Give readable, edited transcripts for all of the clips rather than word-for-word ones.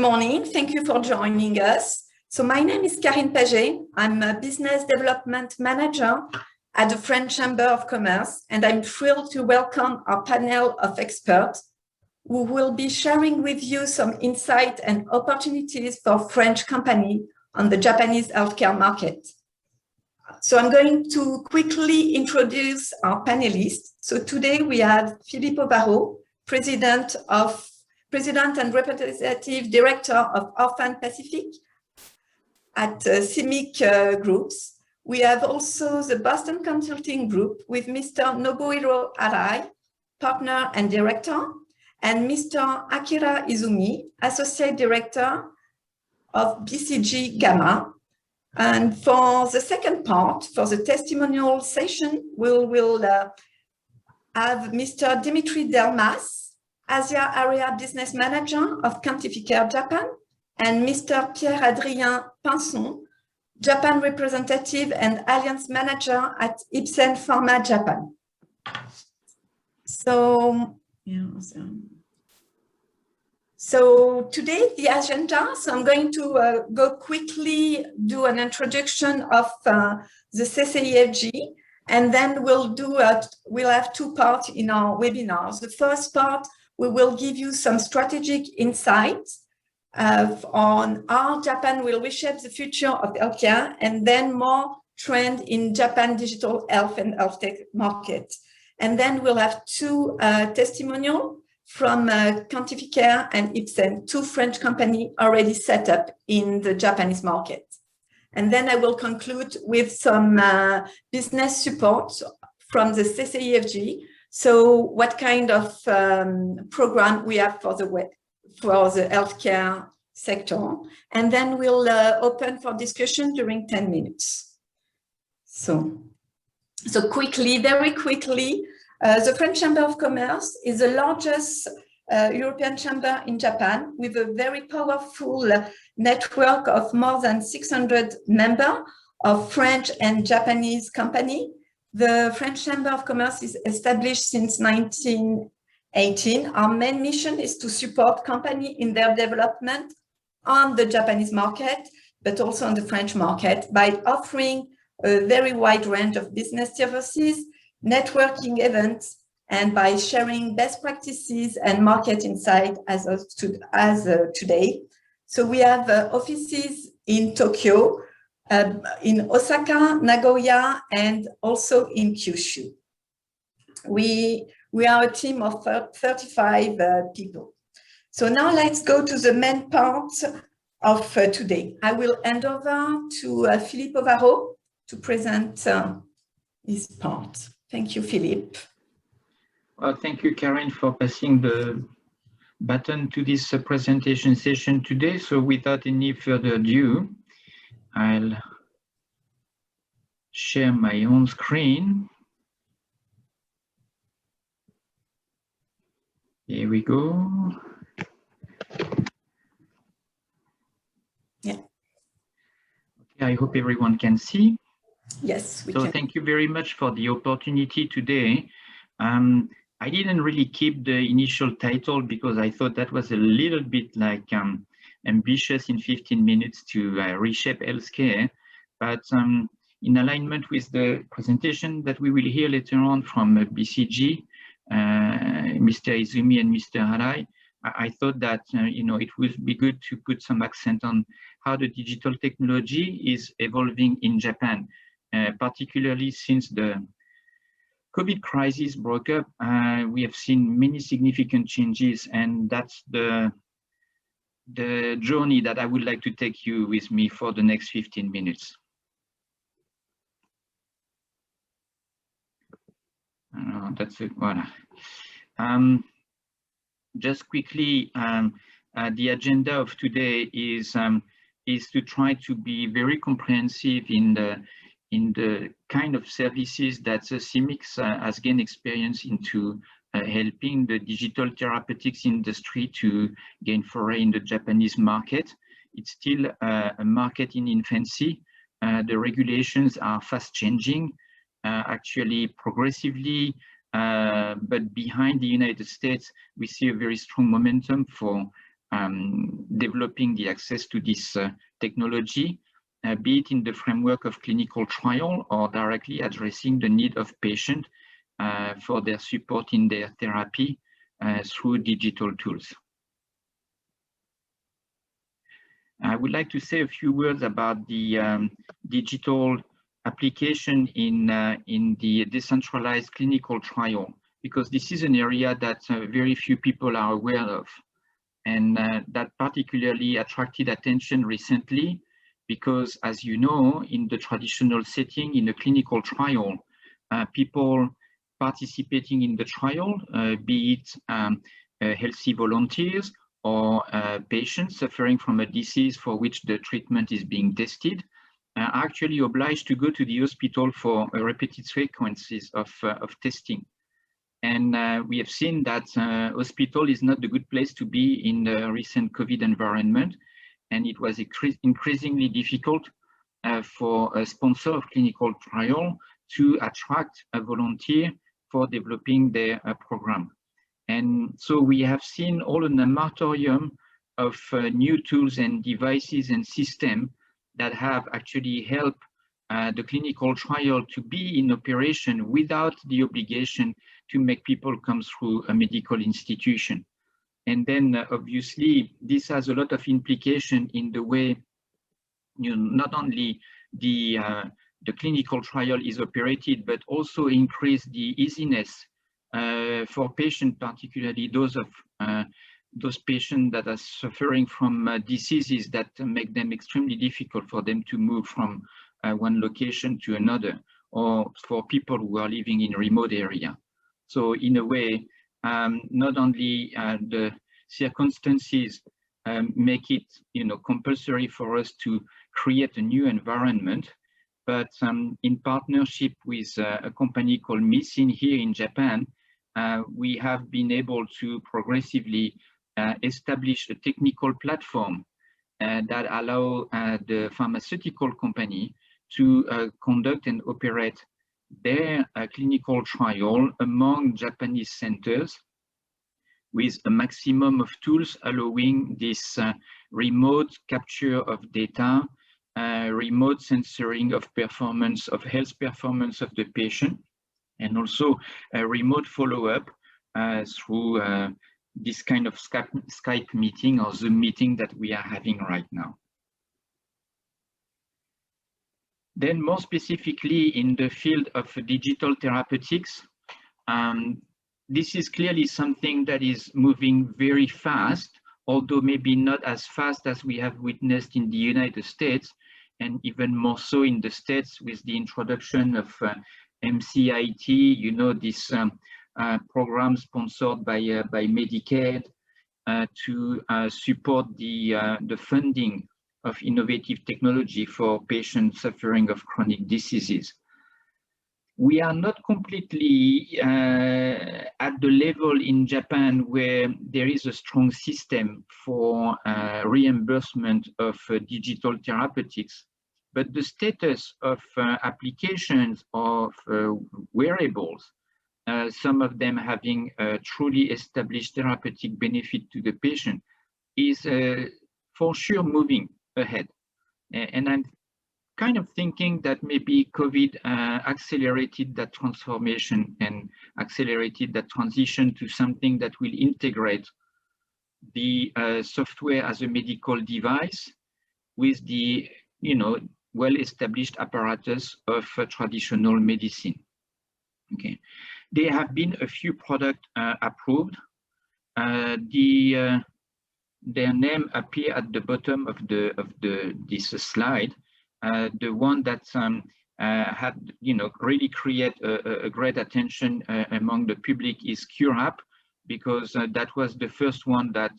morning. Thank you for joining us. So my name is Karine Paget. I'm a business development manager at the French Chamber of Commerce, and I'm thrilled to welcome our panel of experts who will be sharing with you some insight and opportunities for French companies on the Japanese healthcare market. So I'm going to quickly introduce our panelists. So today we have Philippe Ovaro, President and Representative Director of Orphan Pacific at CIMIC Groups. We have also the Boston Consulting Group with Mr. Nobuhiro Arai, Partner and Director, and Mr. Akira Izumi, Associate Director of BCG Gamma. And for the second part, for the testimonial session, we will have Mr. Dimitri Delmas, Asia Area Business Manager of Quantificare Japan, and Mr. Pierre-Adrien Pinson, Japan Representative and Alliance Manager at Ipsen Pharma Japan. So today the agenda, so I'm going to go quickly do an introduction of the CCEFG, and then we'll have two parts in our webinars. The first part, we will give you some strategic insights on how Japan will reshape the future of healthcare, and then more trend in Japan digital health and health tech market. And then we'll have two testimonials from Quantificare and Ipsen, two French companies already set up in the Japanese market. And then I will conclude with some business support from the CCEFG. So what kind of program we have for the healthcare sector. And then we'll open for discussion during 10 minutes. So quickly, very quickly, the French Chamber of Commerce is the largest European chamber in Japan with a very powerful network of more than 600 members of French and Japanese companies. The French Chamber of Commerce is established since 1918. Our main mission is to support companies in their development on the Japanese market, but also on the French market by offering a very wide range of business services, networking events, and by sharing best practices and market insight as of today. So we have offices in Tokyo, in Osaka, Nagoya, and also in Kyushu. We are a team of 35 people. So now let's go to the main part of today. I will hand over to Philippe Ovaro to present his part. Thank you, Philippe. Well, thank you, Karen, for passing the baton to this presentation session today. So without any further ado, I'll share my own screen. Here we go. Yeah. Okay, I hope everyone can see. Yes, we can. So thank you very much for the opportunity today. I didn't really keep the initial title because I thought that was a little bit like ambitious in 15 minutes to reshape healthcare. But in alignment with the presentation that we will hear later on from BCG, Mr. Izumi and Mr. Arai, I thought that it would be good to put some accent on how the digital technology is evolving in Japan, particularly since the COVID crisis broke up. We have seen many significant changes, and that's the journey that I would like to take you with me for the next 15 minutes. That's it. Voilà. Just quickly, the agenda of today is to try to be very comprehensive in the kind of services that CIMIC has gained experience into helping the digital therapeutics industry to gain foray in the Japanese market. It's still a market in infancy. The regulations are fast changing, actually progressively, but behind the United States, we see a very strong momentum for developing the access to this technology, be it in the framework of clinical trial or directly addressing the need of patients for their support in their therapy through digital tools. I would like to say a few words about the digital application in the decentralized clinical trial, because this is an area that very few people are aware of, and that particularly attracted attention recently because, as you know, in the traditional setting, in a clinical trial, people participating in the trial, be it healthy volunteers or patients suffering from a disease for which the treatment is being tested, are actually obliged to go to the hospital for repeated frequencies of testing. And we have seen that hospital is not the good place to be in the recent COVID environment, and it was increasingly difficult for a sponsor of clinical trial to attract a volunteer for developing their program. And so we have seen all an armatorium of new tools and devices and systems that have actually helped the clinical trial to be in operation without the obligation to make people come through a medical institution. And then obviously this has a lot of implication in the way, not only the clinical trial is operated, but also increase the easiness for patients, particularly those patients that are suffering from diseases that make them extremely difficult for them to move from one location to another, or for people who are living in remote area. So in a way, not only the circumstances make it compulsory for us to create a new environment, but in partnership with a company called Missing here in Japan, we have been able to progressively establish a technical platform that allow the pharmaceutical company to conduct and operate their clinical trial among Japanese centers with a maximum of tools allowing this remote capture of data, remote censoring of performance, of health performance of the patient, and also a remote follow-up through this kind of Skype meeting or Zoom meeting that we are having right now. Then more specifically in the field of digital therapeutics, this is clearly something that is moving very fast, although maybe not as fast as we have witnessed in the United States, and even more so in the States with the introduction of MCIT, this program sponsored by Medicaid to support the funding of innovative technology for patients suffering of chronic diseases. We are not completely at the level in Japan where there is a strong system for reimbursement of digital therapeutics, but the status of applications of wearables, some of them having a truly established therapeutic benefit to the patient, is for sure moving ahead. And I'm kind of thinking that maybe COVID accelerated that transformation and accelerated that transition to something that will integrate the software as a medical device with the well-established apparatus of traditional medicine. Okay, there have been a few products approved. Their name appear at the bottom of this slide. The one that had really create a great attention among the public is CureApp, because that was the first one that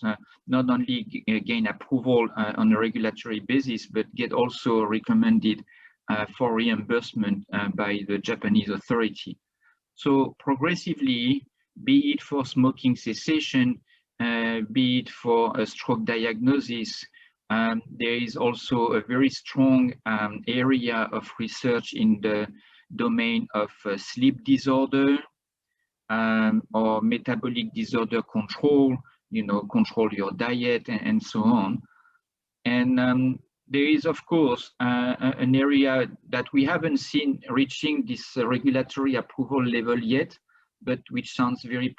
not only gained approval on a regulatory basis, but get also recommended for reimbursement by the Japanese authority. So progressively, be it for smoking cessation, be it for a stroke diagnosis, there is also a very strong area of research in the domain of sleep disorder or metabolic disorder control, control your diet and so on. And there is, of course, an area that we haven't seen reaching this regulatory approval level yet, but which sounds very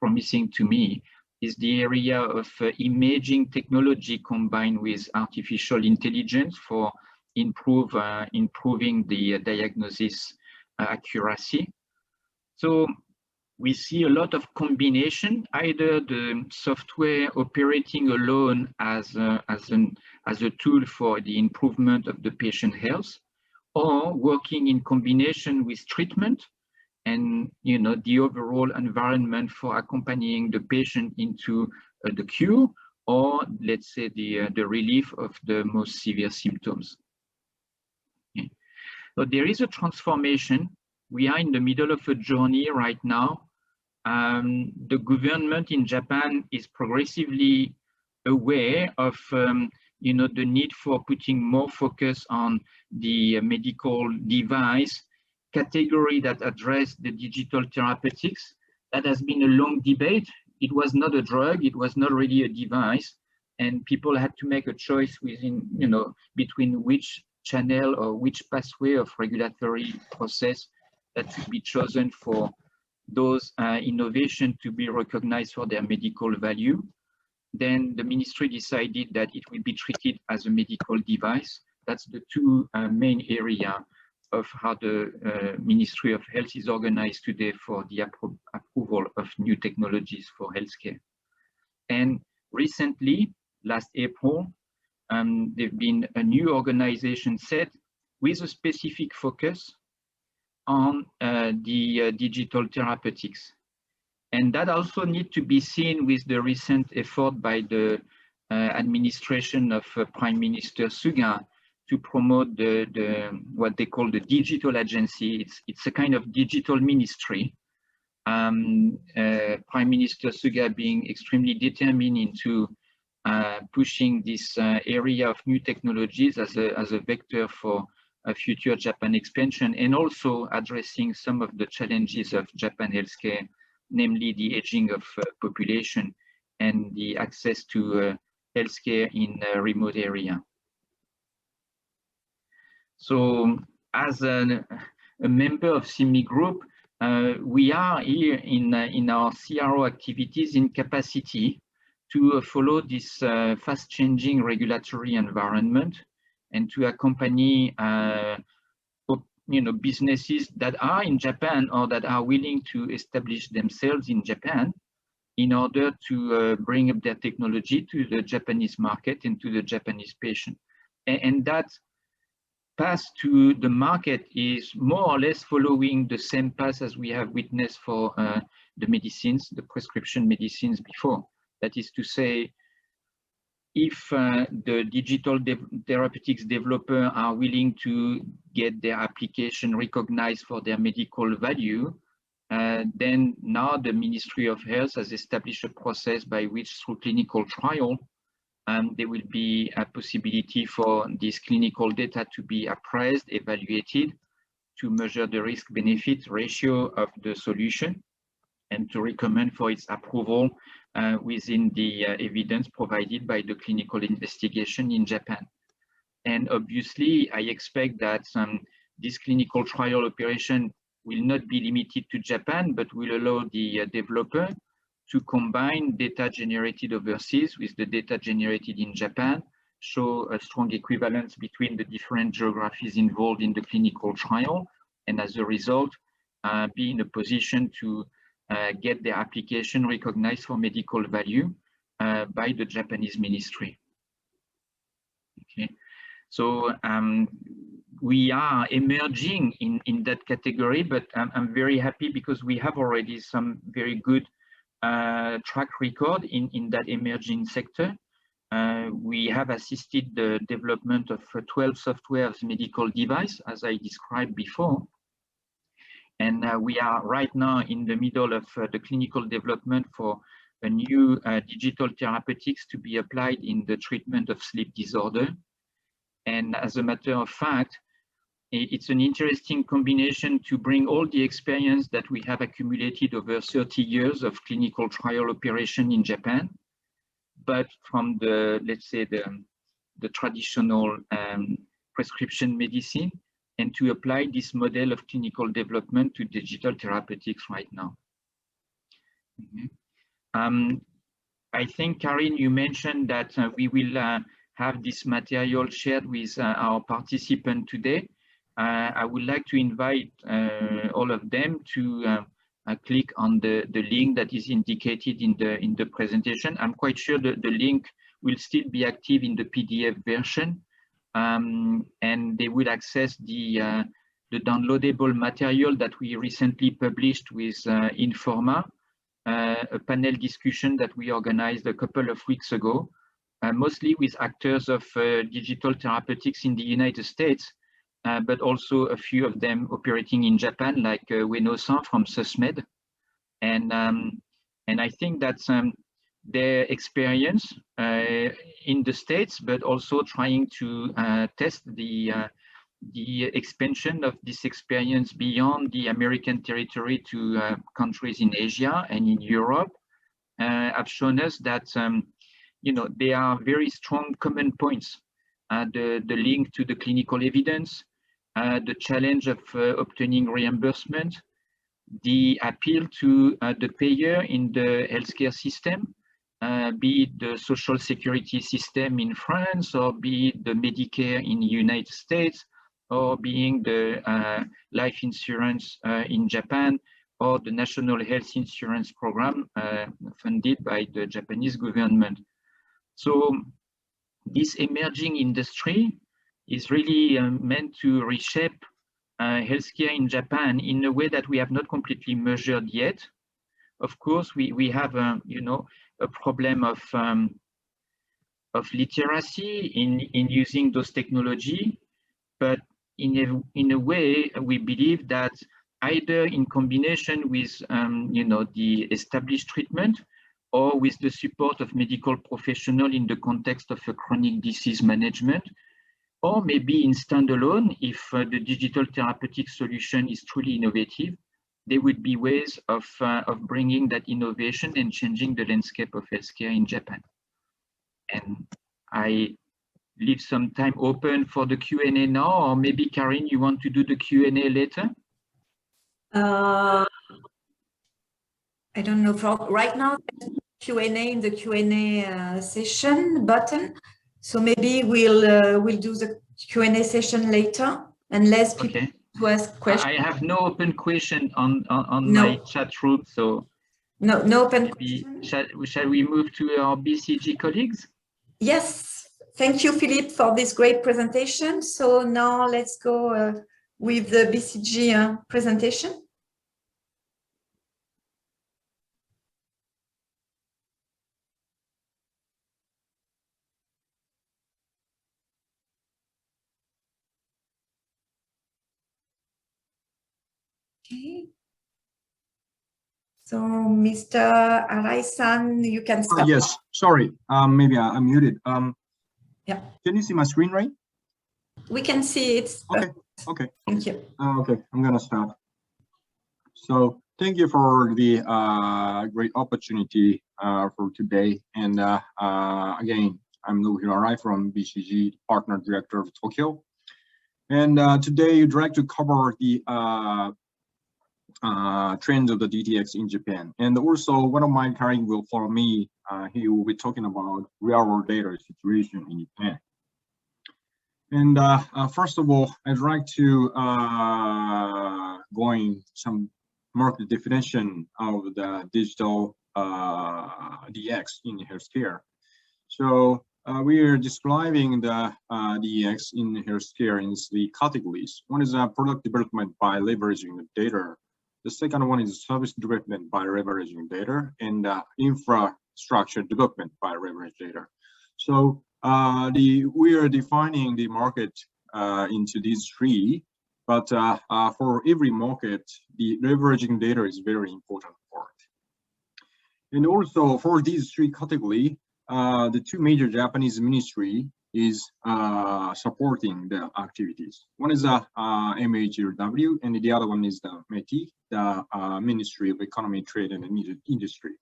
promising to me, is the area of imaging technology combined with artificial intelligence for improving the diagnosis accuracy. So we see a lot of combination, either the software operating alone as a tool for the improvement of the patient health, or working in combination with treatment and the overall environment for accompanying the patient into the cure, or let's say the relief of the most severe symptoms. Okay. So there is a transformation. We are in the middle of a journey right now. The government in Japan is progressively aware of the need for putting more focus on the medical device category that address the digital therapeutics. That has been a long debate. It was not a drug, it was not really a device, and people had to make a choice within, between which channel or which pathway of regulatory process that should be chosen for those innovations to be recognized for their medical value. Then the ministry decided that it will be treated as a medical device. That's the two main areas of how the Ministry of Health is organized today for the approval of new technologies for healthcare. And recently, last April, there's been a new organization set with a specific focus on the digital therapeutics. And that also needs to be seen with the recent effort by the administration of Prime Minister Suga to promote what they call the digital agency. It's a kind of digital ministry. Prime Minister Suga being extremely determined into pushing this area of new technologies as a vector for a future Japan expansion, and also addressing some of the challenges of Japan healthcare, namely the aging of population and the access to healthcare in a remote area. So as a member of CIMI Group, we are here in our CRO activities in capacity to follow this fast-changing regulatory environment and to accompany businesses that are in Japan or that are willing to establish themselves in Japan in order to bring up their technology to the Japanese market and to the Japanese patient. And that path to the market is more or less following the same path as we have witnessed for the medicines, the prescription medicines before. That is to say, if the digital therapeutics developers are willing to get their application recognized for their medical value, then now the Ministry of Health has established a process by which, through clinical trial, there will be a possibility for this clinical data to be appraised, evaluated, to measure the risk-benefit ratio of the solution, and to recommend for its approval within the evidence provided by the clinical investigation in Japan. And obviously, I expect that this clinical trial operation will not be limited to Japan, but will allow the developer to combine data generated overseas with the data generated in Japan, show a strong equivalence between the different geographies involved in the clinical trial, and as a result, be in a position to get their application recognized for medical value by the Japanese ministry. Okay, so we are emerging in that category, but I'm very happy because we have already some very good track record in that emerging sector. We have assisted the development of 12 software as medical device, as I described before. And we are right now in the middle of the clinical development for a new digital therapeutics to be applied in the treatment of sleep disorder. And as a matter of fact, it's an interesting combination to bring all the experience that we have accumulated over 30 years of clinical trial operation in Japan, but from the, let's say, the traditional prescription medicine, and to apply this model of clinical development to digital therapeutics right now. I think, Karin, you mentioned that we will have this material shared with our participants today. I would like to invite all of them to click on the link that is indicated in the presentation. I'm quite sure that the link will still be active in the PDF version, and they will access the downloadable material that we recently published with Informa, a panel discussion that we organized a couple of weeks ago, mostly with actors of digital therapeutics in the United States, but also a few of them operating in Japan, like Ueno-san from SUSMED. And I think that's their experience in the States, but also trying to test the expansion of this experience beyond the American territory to countries in Asia and in Europe, have shown us that you know, there are very strong common points. The link to the clinical evidence, the challenge of obtaining reimbursement, the appeal to the payer in the healthcare system, be it the social security system in France, or be it the Medicare in the United States, or being the life insurance in Japan, or the national health insurance program funded by the Japanese government. So this emerging industry is really meant to reshape healthcare in Japan in a way that we have not completely measured yet. Of course, we have you know, a problem of literacy in using those technology, but in a way we believe that either in combination with you know, the established treatment, or with the support of medical professionals in the context of a chronic disease management, or maybe in standalone, if the digital therapeutic solution is truly innovative, there would be ways of bringing that innovation and changing the landscape of healthcare in Japan. And I leave some time open for the Q&A now, or maybe Karin, you want to do the Q&A later? I don't know. For right now, Q&A in the Q&A session button. So maybe we'll do the Q&A session later, unless people to ask questions. I have no open question on No. my chat room, so no open question. Shall we move to our BCG colleagues? Yes. Thank you, Philippe, for this great presentation. So now let's go with the BCG presentation. Okay. So, Mr. Arai-san, you can start. Yes, sorry, maybe I'm muted. Yeah. Can you see my screen, right? We can see it. Okay, okay. Thank you. Okay, I'm gonna start. So, thank you for the great opportunity for today. And again, I'm Nobuhiro Arai from BCG, Partner Director of Tokyo. And today, I'd like to cover the trends of the DTX in Japan. And also, one of my colleagues will follow me. He will be talking about real-world data situation in Japan. And first of all, I'd like to go in some market definition of the digital DX in healthcare. So we are describing the DX in healthcare in three categories. One is product development by leveraging the data. The second one is service development by leveraging data, and infrastructure development by leveraging data. So we are defining the market into these three, but for every market, the leveraging data is very important part. And also for these three categories, the two major Japanese ministry is supporting the activities. One is the MHLW, and the other one is the METI, the Ministry of Economy, Trade and Industry.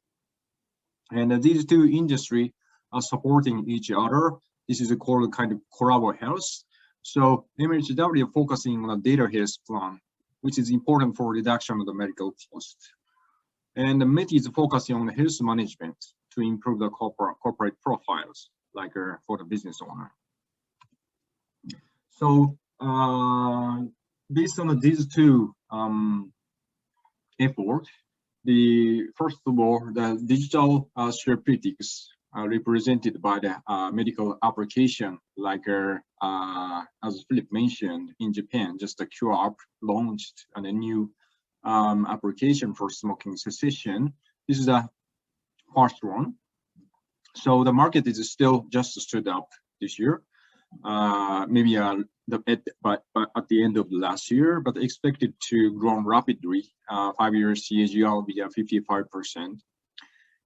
And these two industries are supporting each other. This is called kind of collabo health. So MHLW focusing on a data health plan, which is important for reduction of the medical cost. And the METI is focusing on health management to improve the corporate profiles, like for the business owner. So based on these two efforts, first of all, the digital therapeutics represented by the medical application, like as Philip mentioned, in Japan, just the QR launched a new application for smoking cessation. This is the first one. So the market is still just stood up this year, maybe at the end of last year, but expected to grow rapidly. 5 years CAGR will be at 55%.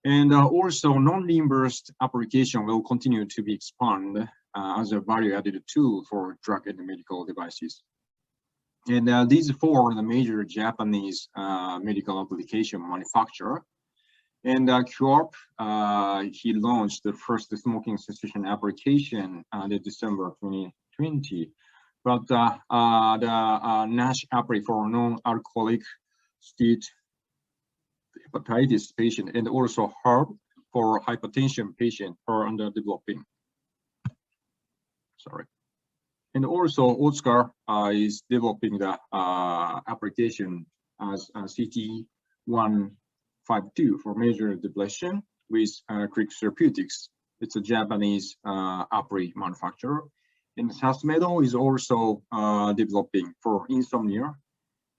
And also non-reimbursed application will continue to be expanded as a value-added tool for drug and medical devices. And these four are the major Japanese medical application manufacturer. And QARP, he launched the first smoking cessation application in December 2020. But the NASH app for non-alcoholic state hepatitis patient and also HERB for hypertension patient are under developing. Sorry. And also Oscar is developing the application as CT152 for major depletion with Creek Therapeutics. It's a Japanese APRI manufacturer. And Sasmedo is also developing for insomnia,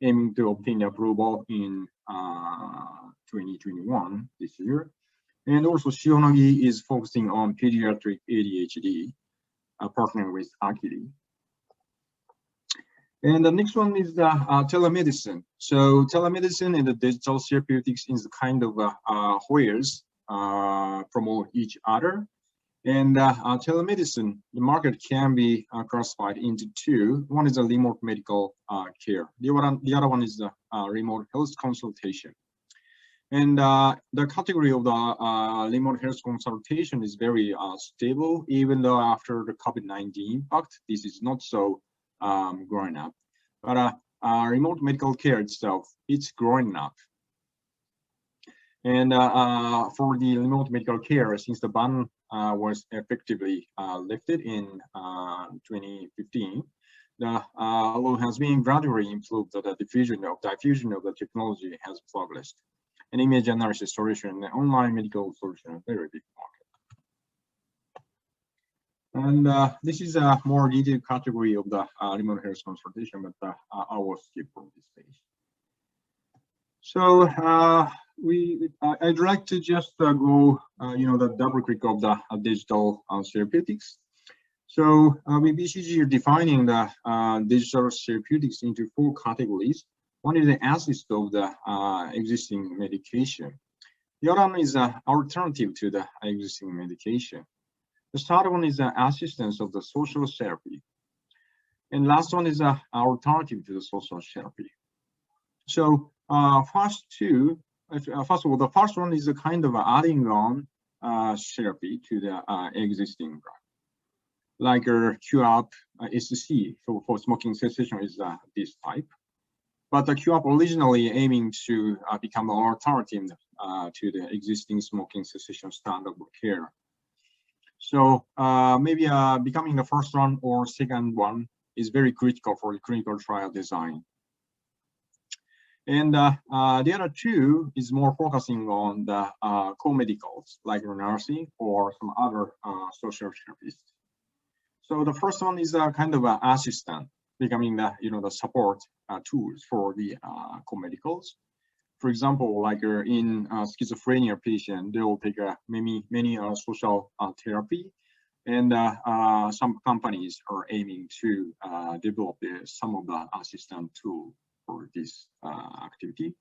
aiming to obtain approval in 2021 this year. And also Shionagi is focusing on pediatric ADHD, partnering with Akili. And the next one is the telemedicine. So telemedicine and the digital therapeutics is kind of wheels promote each other. And telemedicine, the market can be classified into two. One is a remote medical care. The other one is the remote health consultation. And the category of the remote health consultation is very stable, even though after the COVID-19 impact, this is not so growing up. But remote medical care itself, it's growing up. And for the remote medical care, since the ban was effectively lifted in 2015, the law has been gradually improved. The diffusion of the technology has progressed. An image analysis solution and online medical solution, a very big market. And this is a more detailed category of the remote health consultation, but I will skip from this page. So I'd like to just go, the double click of the digital therapeutics. So with BCG, defining the digital therapeutics into 4 categories. One is the assist of the existing medication. The other one is alternative to the existing medication. The third one is the assistance of the social therapy. And last one is alternative to the social therapy. So first of all, the first one is a kind of adding on therapy to the existing drug. Like QAP SC for smoking cessation is this type. But the QAP originally aiming to become an alternative to the existing smoking cessation standard of care. So maybe becoming the first one or second one is very critical for the clinical trial design. And the other two is more focusing on the co-medicals, like nursing or some other social therapists. So the first one is a kind of an assistant, becoming the the support tools for the co-medicals. For example, like in schizophrenia patient, they will take many social therapy, and some companies are aiming to develop some of the assistant tool for this activity.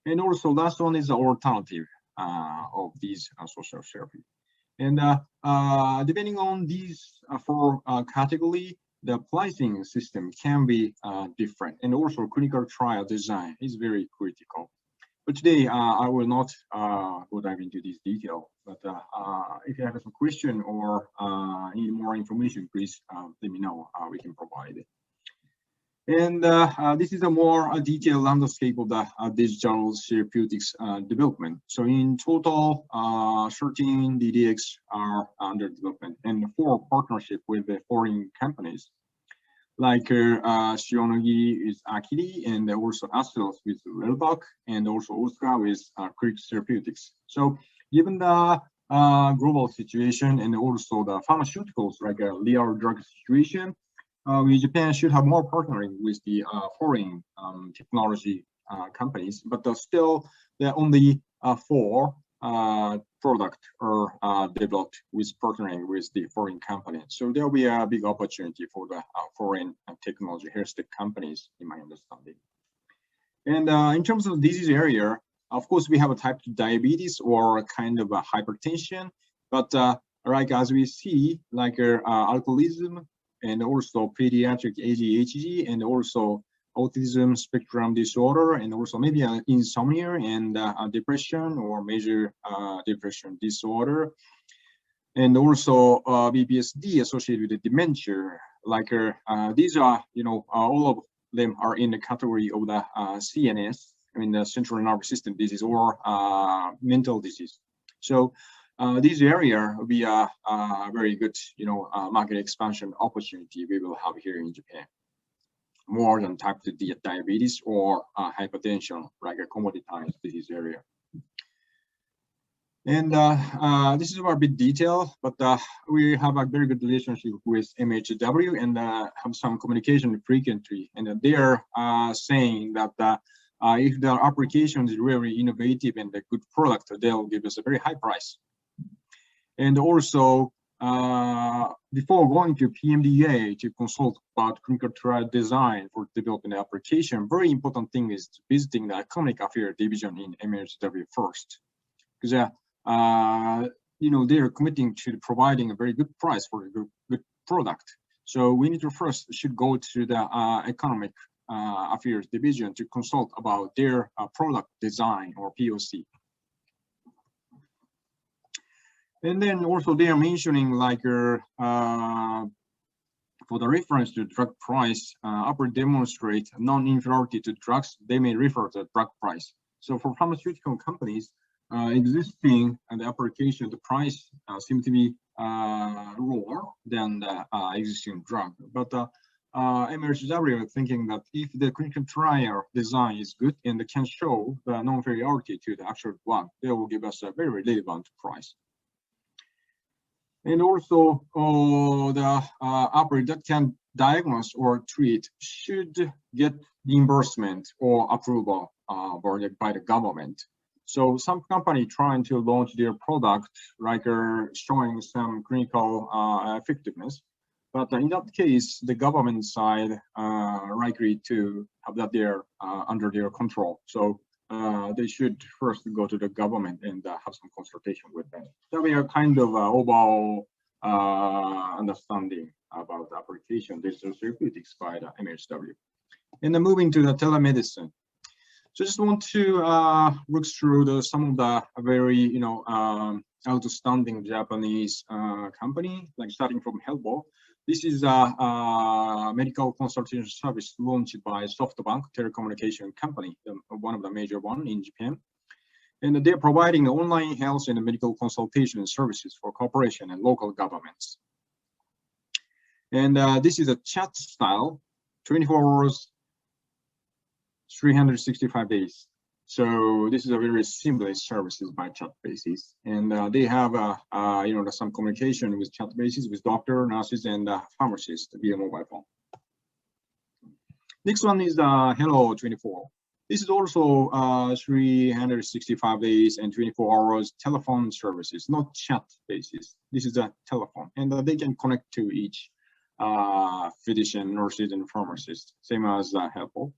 And also last one is the alternative of these social therapy. And depending on these four category, the pricing system can be different, and also clinical trial design is very critical. But today, I will not go dive into this detail. But if you have some question or need more information, please let me know. We can provide it. And this is a more detailed landscape of the digital therapeutics development. So in total, 13 DDX are under development, and 4 partnership with the foreign companies, like Shionogi is Akili, and also Astellas with Relvac, and also Oscar with Crick Therapeutics. So given the global situation and also the pharmaceuticals, like a real drug situation, Japan should have more partnering with the foreign technology companies, but still there are only 4 product are developed with partnering with the foreign companies. So there will be a big opportunity for the foreign technology health companies, in my understanding. And in terms of disease area, of course, we have a type 2 diabetes or a kind of a hypertension, but like as we see, like alcoholism, and also pediatric ADHD, and also autism spectrum disorder, and also maybe insomnia and depression or major depression disorder, and also BPSD associated with dementia. Like these are, all of them are in the category of the CNS, I mean the central nervous system disease or mental disease. So this area will be a very good, market expansion opportunity we will have here in Japan, more than type 2 diabetes or hypertension, like a commoditized disease area. And this is a bit detailed, but we have a very good relationship with MHW and have some communication frequently. And they are saying that if the application is really innovative and a good product, they'll give us a very high price. And also, before going to PMDA to consult about clinical trial design for developing the application, very important thing is visiting the economic affairs division in MHW first, because they are committing to providing a very good price for a good product. So we need to should go to the economic affairs division to consult about their product design or POC. And then also they are mentioning like for the reference to drug price, upper demonstrate non-inferiority to drugs, they may refer to drug price. So for pharmaceutical companies, existing and the application, the price seem to be lower than the existing drug. But MHW are thinking that if the clinical trial design is good and they can show the non-inferiority to the actual drug, they will give us a very relevant price. And also the upper that can diagnose or treat should get reimbursement or approval by the government. So some company trying to launch their product, like showing some clinical effectiveness, but in that case, the government side likely to have that there under their control. So they should first go to the government and have some consultation with them. That we are kind of overall understanding about the application digital therapeutics by the MHW. And then moving to the telemedicine. So just want to look through some of the very outstanding Japanese company, like starting from Helbo. This is a medical consultation service launched by SoftBank telecommunication company, one of the major one in Japan. And they're providing online health and medical consultation services for corporation and local governments. And this is a chat style, 24 hours, 365 days. So this is a very seamless services by chat basis. And they have some communication with chat basis with doctor, nurses, and pharmacists via mobile phone. Next one is Hello 24. This is also 365 days and 24 hours telephone services, not chat basis. This is a telephone, and they can connect to each physician, nurses, and pharmacists, same as Hello.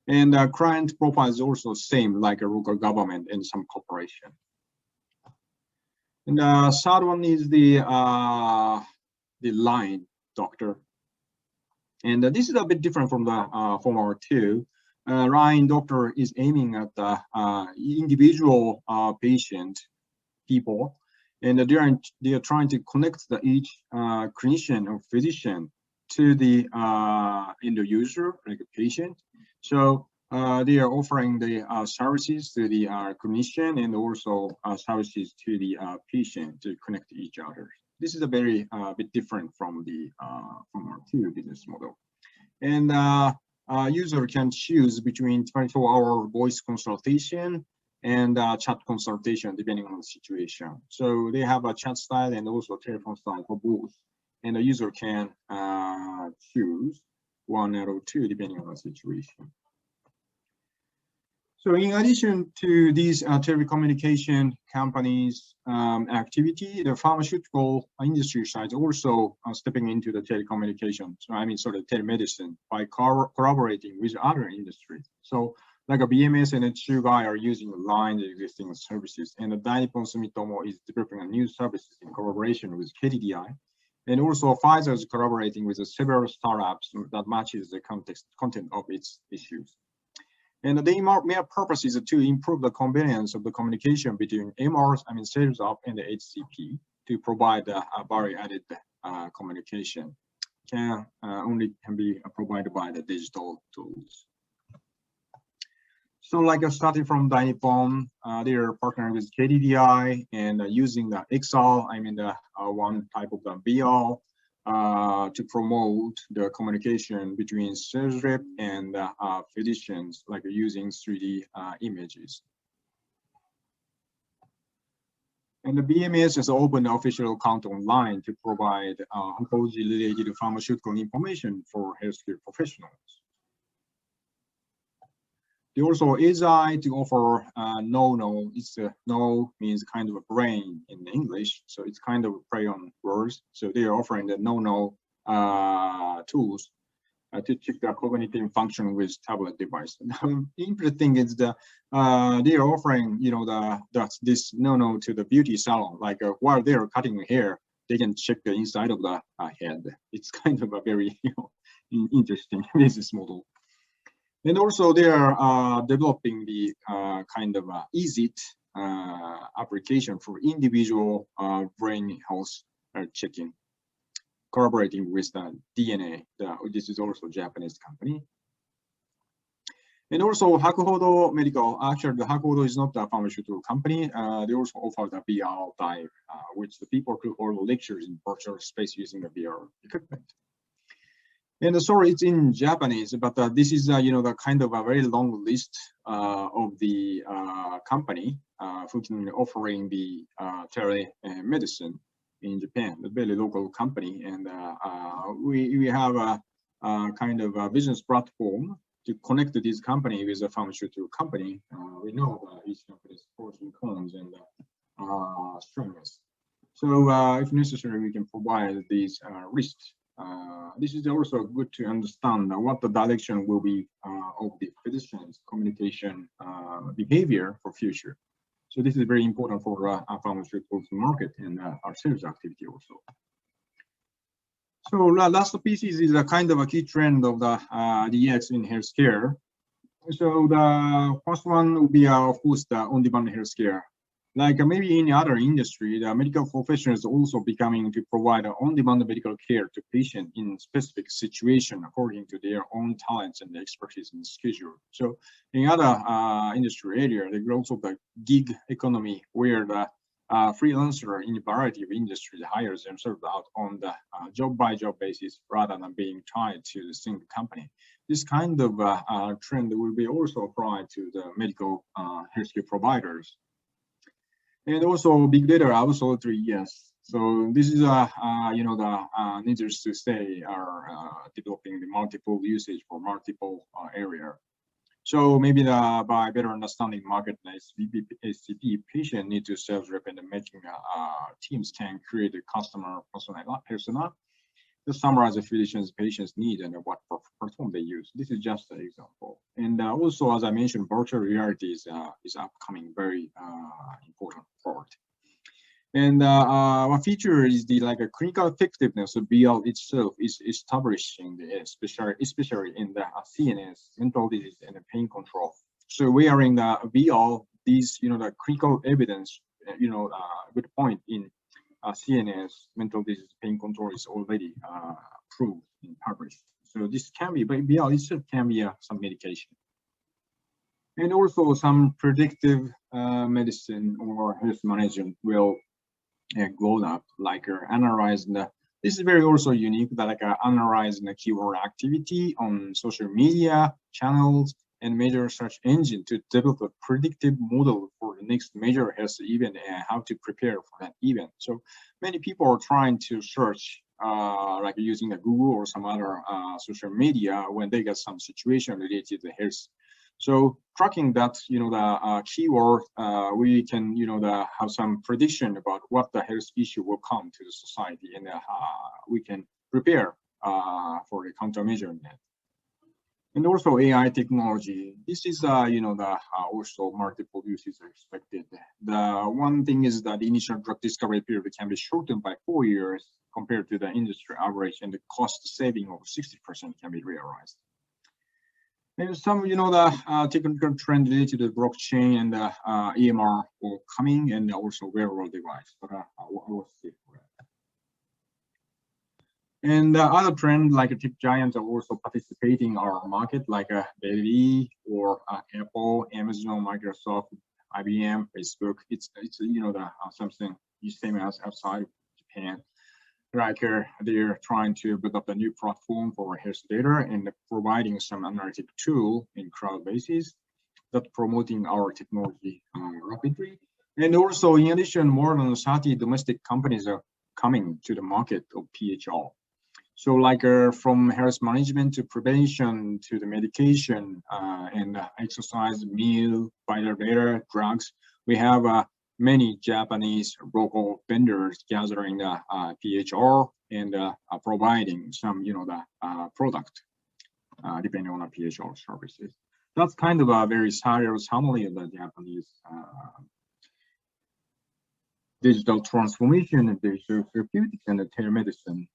And client profile is also same like a local government and some corporation. And the third one is the line doctor. And this is a bit different from the former two. Line doctor is aiming at the individual patient people, and they are trying to connect each clinician or physician to the end user, like a patient. So they are offering the services to the clinician and also services to the patient to connect each other. This is a very bit different from our two business model. And user can choose between 24-hour voice consultation and chat consultation depending on the situation. So they have a chat style and also telephone style for both. And the user can choose one or two depending on the situation. So in addition to these telecommunication companies' activity, the pharmaceutical industry side also stepping into the telecommunication. So I mean, sort of telemedicine by collaborating with other industries. So like a BMS and a Chugai are using Line's existing services, and the Nippon Sumitomo is developing a new services in collaboration with KDDI. And also Pfizer is collaborating with several startups that matches the content of its issues. And the main purpose is to improve the convenience of the communication between MRs, I mean sales rep and the HCP, to provide a value-added communication. Only can be provided by the digital tools. So like starting from Nippon, they are partnering with KDDI and using the XL, I mean the one type of the BL, to promote the communication between sales rep and physicians, like using 3D images. And the BMS has opened an official account online to provide oncology-related pharmaceutical information for healthcare professionals. They also ASI to offer no. It's no means kind of a brain in English, so it's kind of a play on words. So they are offering the no tools to check the cognitive function with tablet device. Now, interesting is the they are offering this no to the beauty salon. Like while they are cutting hair, they can check the inside of the head. It's kind of a very interesting business model. And also they are developing the kind of easy application for individual brain health checking, collaborating with the DNA. This is also a Japanese company. And also Hakuhodo Medical, actually the Hakuhodo is not a pharmaceutical company. They also offer the VR type, which the people could hold lectures in virtual space using the VR equipment. And sorry, it's in Japanese, but this is the kind of a very long list of the company offering the telemedicine in Japan, a very local company, and we have a kind of a business platform to connect this company with a pharmaceutical company. We know each company's pros and cons and strengths. So if necessary, we can provide these lists. This is also good to understand what the direction will be of the physician's communication behavior for future. So this is very important for our pharmaceuticals market and our sales activity also. So last piece is a kind of a key trend of the DX in healthcare. So the first one will be, of course, the on-demand healthcare. Like maybe in other industry, the medical professionals also becoming to provide on-demand medical care to patients in specific situation according to their own talents and expertise and schedule. So in other industry area, there is also the gig economy where the freelancer in a variety of industries hires themselves out on the job-by-job basis rather than being tied to the single company. This kind of trend will be also applied to the medical healthcare providers. And also big data, absolutely yes. So this is needless to say, are developing the multiple usage for multiple area. So maybe by better understanding marketplace, HCP patient need to sales rep and making teams can create a customer persona to summarize the physician's patient's need and what platform they use. This is just an example. And also, as I mentioned, virtual reality is upcoming very important part. And one feature is the like a clinical effectiveness of BL itself is establishing, especially in the CNS, mental disease, and the pain control. So we are in the BL, these the clinical evidence, good point in CNS, mental disease, pain control is already approved and published. So this can be, but BL itself can be some medication. And also some predictive medicine or health management will grown up, like analyzing this is very also unique, that like analyzing the keyword activity on social media channels and major search engine to develop a predictive model for the next major health event and how to prepare for that event. So many people are trying to search like using the Google or some other social media when they get some situation related to health. So tracking that, the keyword, we can, have some prediction about what the health issue will come to the society, and we can prepare for the countermeasure in that. And also AI technology. This is, also multiple uses are expected. The one thing is that the initial drug discovery period can be shortened by 4 years compared to the industry average, and the cost saving of 60% can be realized. There's some, the technical trend related to blockchain and EMR are coming, and also wearable device. But I will see for that. And other trend like tech giants are also participating in our market, like Bailey or Apple, Amazon, Microsoft, IBM, Facebook. It's something the same as outside of Japan. Like they're trying to build up a new platform for health data and providing some analytic tool in cloud basis that promoting our technology rapidly. And also, in addition, more than 30 domestic companies are coming to the market of PHR. So like from health management to prevention to the medication and exercise, meal, vital data, drugs, we have many Japanese local vendors gathering the PHR and providing some, the product depending on the PHR services. That's kind of a very serious summary of the Japanese digital transformation and digital therapeutics and the telemedicine.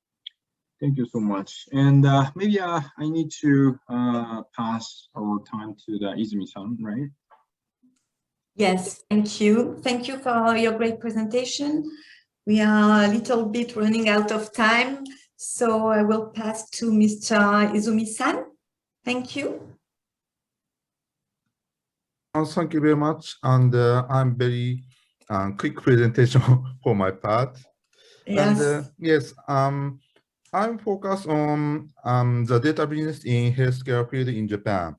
Thank you so much. And maybe I need to pass our time to the Izumi-san, right? Yes, thank you. Thank you for your great presentation. We are a little bit running out of time, so I will pass to Mr. Izumi-san. Thank you. Thank you very much. And I'm very quick presentation for my part. Yes. And yes, I'm focused on the data business in healthcare field in Japan.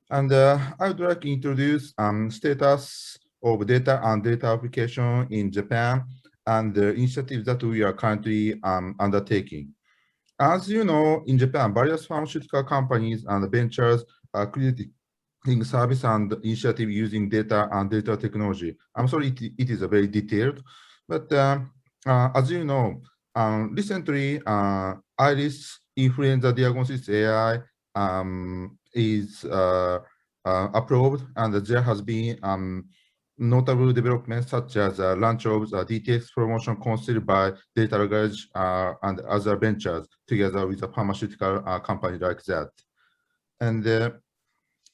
And I would like to introduce status of data and data application in Japan and the initiatives that we are currently undertaking. As you know, in Japan, various pharmaceutical companies and ventures are creating service and initiative using data and data technology. I'm sorry, it is a very detailed, but as you know, recently, IRIS influenza diagnosis AI is approved, and there has been notable developments such as launch of DTX promotion considered by Data Garage and other ventures together with a pharmaceutical company like that. And there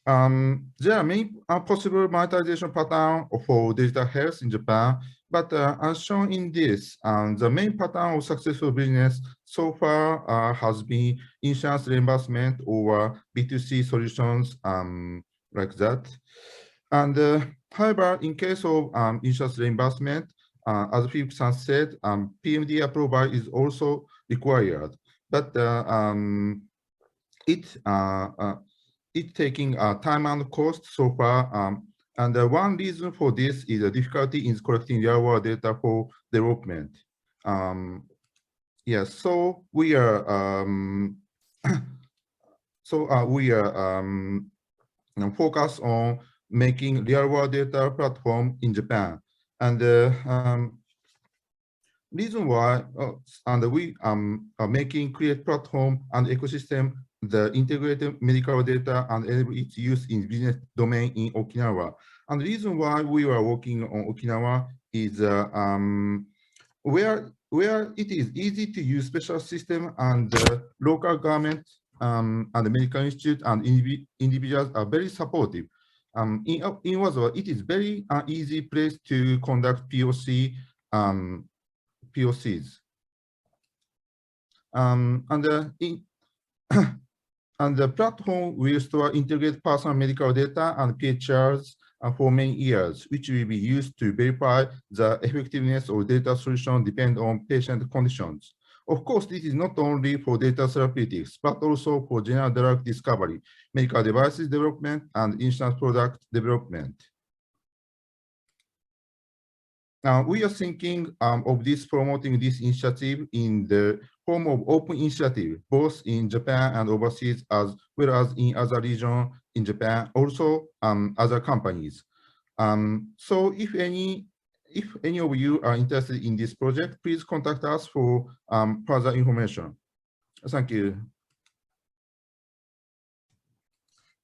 are many possible monetization patterns for digital health in Japan, but as shown in this, the main pattern of successful business so far has been insurance reimbursement or B2C solutions like that. And however, in case of insurance reimbursement, as Philip-san said, PMD approval is also required, but it's taking time and cost so far. And one reason for this is the difficulty in collecting real-world data for development. Yes, so we are focused on making real-world data platform in Japan, and reason why and we are making create platform and ecosystem the integrated medical data and enable its use in business domain in Okinawa. And the reason why we are working on Okinawa is where it is easy to use special system and local government and the medical institute and individuals are very supportive. In other words, it is very easy place to conduct POCs. And the platform will store integrated personal medical data and PHRs for many years, which will be used to verify the effectiveness of data solution depend on patient conditions. Of course, this is not only for data therapeutics, but also for general drug discovery, medical devices development, and insurance product development. We are thinking of promoting this initiative in the form of open initiative, both in Japan and overseas, as well as in other regions in Japan, also other companies. So if any of you are interested in this project, please contact us for further information. Thank you.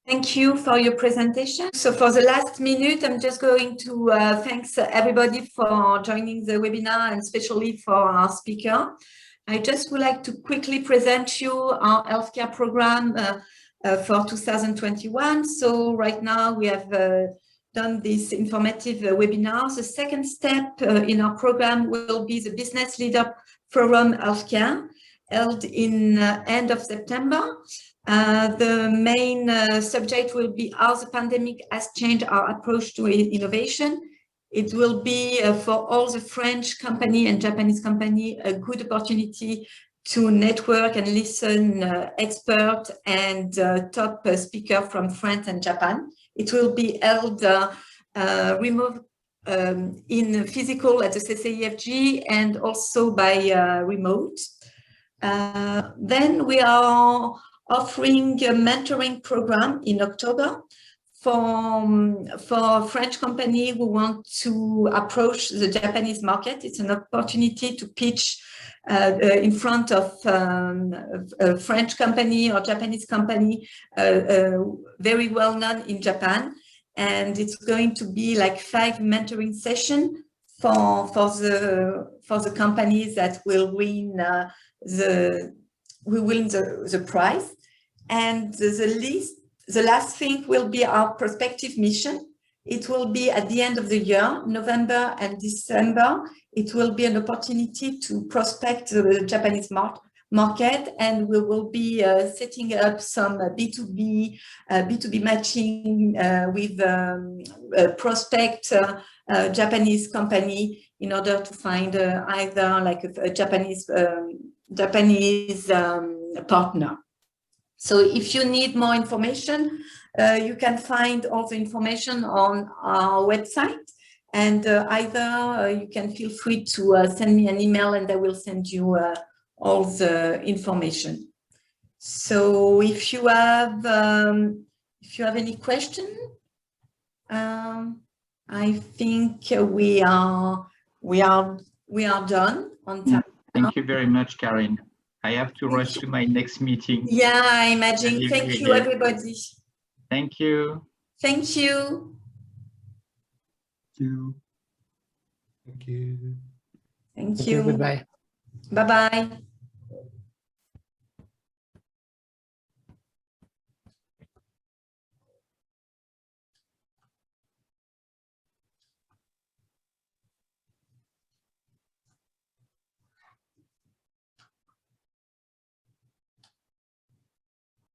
Thank you for your presentation. So for the last minute, I'm just going to thanks everybody for joining the webinar, and especially for our speaker. I just would like to quickly present you our healthcare program for 2021. So right now we have done this informative webinar. The second step in our program will be the Business Leader Forum Healthcare, held in end of September. The main subject will be how the pandemic has changed our approach to innovation. It will be for all the French company and Japanese company a good opportunity to network and listen expert and top speaker from France and Japan. It will be held remote in physical at the CCEFG and also by remote. Then we are offering a mentoring program in October for French company who want to approach the Japanese market. It's an opportunity to pitch in front of a French company or Japanese company very well known in Japan, and it's going to be like 5 mentoring sessions for the companies that will win the prize. And the last thing will be our prospective mission. It will be at the end of the year, November and December. It will be an opportunity to prospect the Japanese market, and we will be setting up some B2B matching with prospect Japanese company in order to find either like a Japanese partner. So if you need more information, you can find all the information on our website, and either you can feel free to send me an email and I will send you all the information. So if you have any question, I think we are done on time. Thank you very much, Karen. I have to rush to my next meeting. Yeah, I imagine. Thank you, everybody. Thank you. Thank you. Thank you. Thank you. Goodbye. Bye-bye.